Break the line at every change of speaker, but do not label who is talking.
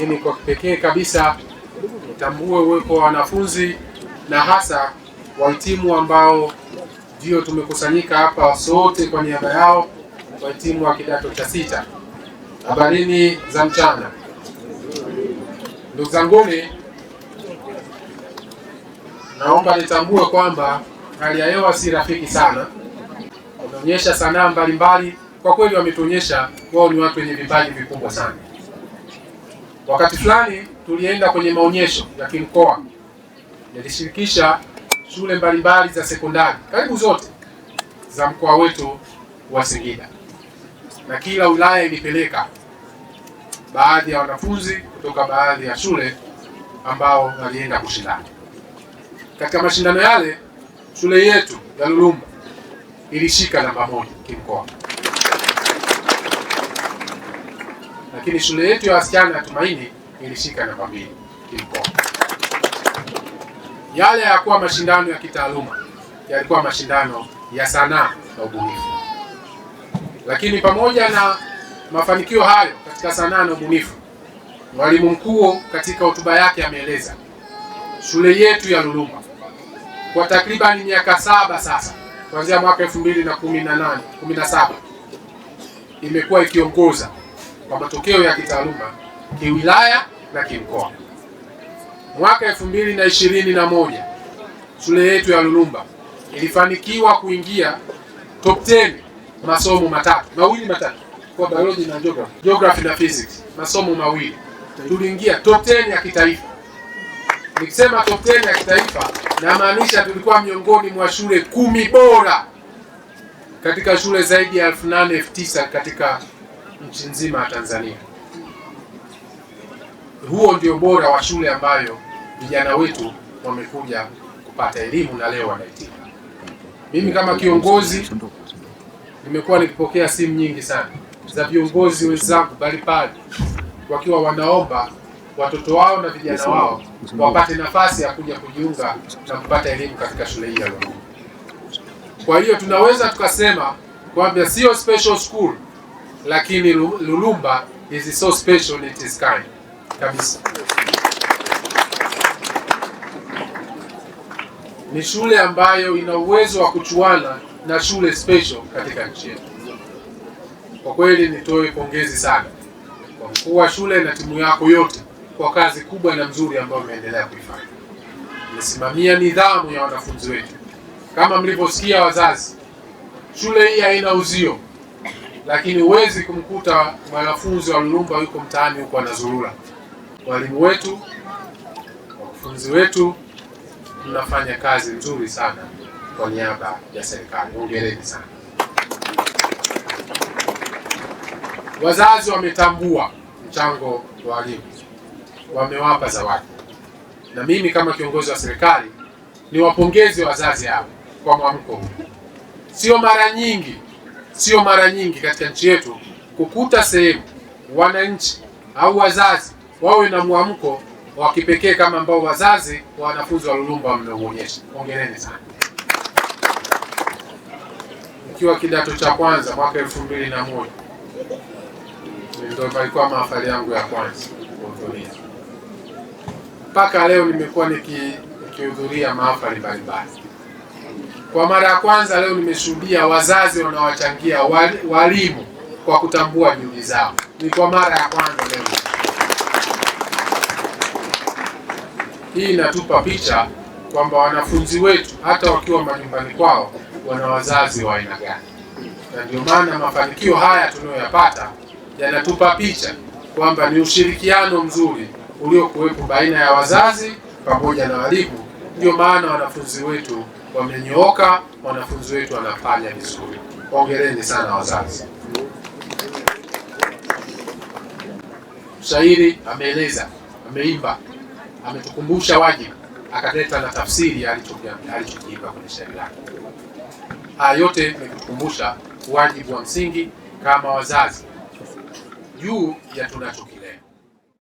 lakini kwa kipekee kabisa nitambue uwepo wa wanafunzi na hasa wahitimu ambao ndio tumekusanyika hapa sote kwa niaba yao, wahitimu wa kidato cha 6. Habarini za mchana. Ndugu zanguni, naomba nitambue kwamba hali ya hewa si rafiki sana. Wameonyesha sanaa mbalimbali, kwa kweli wametuonyesha wao ni watu wenye vipaji vikubwa sana. Wakati fulani tulienda kwenye maonyesho ya kimkoa, yalishirikisha shule mbalimbali za sekondari karibu zote za mkoa wetu wa Singida, na kila wilaya ilipeleka baadhi ya wanafunzi kutoka baadhi ya shule ambao walienda kushindana. Katika mashindano yale, shule yetu ya Lulumba ilishika namba 1 kimkoa, lakini shule yetu ya wasichana ya Tumaini ilishika namba 2 kimkoa. Yale hayakuwa mashindano ya kitaaluma, yalikuwa mashindano ya sanaa na ubunifu. Lakini pamoja na mafanikio hayo katika sanaa na ubunifu, mwalimu mkuu katika hotuba yake ameeleza shule yetu ya Lulumba kwa takribani miaka 7 sasa, kuanzia mwaka 2017 imekuwa ikiongoza kwa matokeo ya kitaaluma kiwilaya na kimkoa. Mwaka 2021 shule yetu ya Lulumba ilifanikiwa kuingia top 10 masomo mawili matatu kwa biology na geography na physics, masomo mawili. Tuliingia top 10 ya kitaifa. Nikisema top 10 ya kitaifa, na maanisha tulikuwa miongoni mwa shule 10 bora katika shule zaidi ya 8,900 katika nchi nzima ya Tanzania. Huo ndio bora wa shule ambayo vijana wetu wamekuja kupata elimu na leo wanahitimu. Mimi kama kiongozi nimekuwa nikipokea simu nyingi sana za viongozi wenzangu mbalimbali wakiwa wanaomba watoto wao na vijana wao wapate nafasi ya kuja kujiunga na kupata elimu katika shule hii ya Lulumba. Kwa hiyo tunaweza tukasema kwamba sio special school, lakini Lulumba is so special it is kind kabisa. Ni shule ambayo ina uwezo wa kuchuana na shule special katika nchi yetu. Kwa kweli nitoe pongezi sana kwa mkuu wa shule na timu yako yote kwa kazi kubwa na nzuri ambayo umeendelea kuifanya. Mmesimamia nidhamu ya wanafunzi wetu. Kama mlivyosikia wazazi, shule hii haina uzio, lakini huwezi kumkuta mwanafunzi wa Lulumba yuko mtaani huko anazurura. Walimu wetu, wanafunzi wetu, tunafanya kazi nzuri sana kwa niaba ya serikali. Hongereni sana. Wazazi wametambua mchango wa walimu, wamewapa zawadi, na mimi kama kiongozi wa serikali niwapongeze wazazi hao kwa mwamko huu. Sio mara nyingi katika nchi yetu kukuta sehemu wananchi au wazazi wawe na mwamko wa kipekee kama ambao wazazi wa wanafunzi wa Lulumba wameonyesha. Hongereni sana. Nikiwa kidato cha kwanza mwaka 2001 ndio ilikuwa mahafali yangu ya kwanza kuhudhuria. Mpaka leo nimekuwa nikihudhuria mahafali mbalimbali. Kwa mara ya kwanza leo nimeshuhudia wazazi wanawachangia walimu kwa kutambua juhudi zao. Ni kwa mara ya kwanza leo. Hii inatupa picha kwamba wanafunzi wetu hata wakiwa majumbani kwao wana wazazi wa aina gani, na ndio maana mafanikio haya tunayoyapata yanatupa picha kwamba ni ushirikiano mzuri uliokuwepo baina ya wazazi pamoja na walimu. Ndio maana wanafunzi wetu wamenyooka, wanafunzi wetu wanafanya vizuri. Hongereni sana wazazi. Mshairi ameeleza, ameimba, ametukumbusha wajibu, akaleta na tafsiri alichokiimba kwenye shairi lake. Haya yote ni kutukumbusha wajibu wa msingi kama wazazi juu ya tunachokiimba.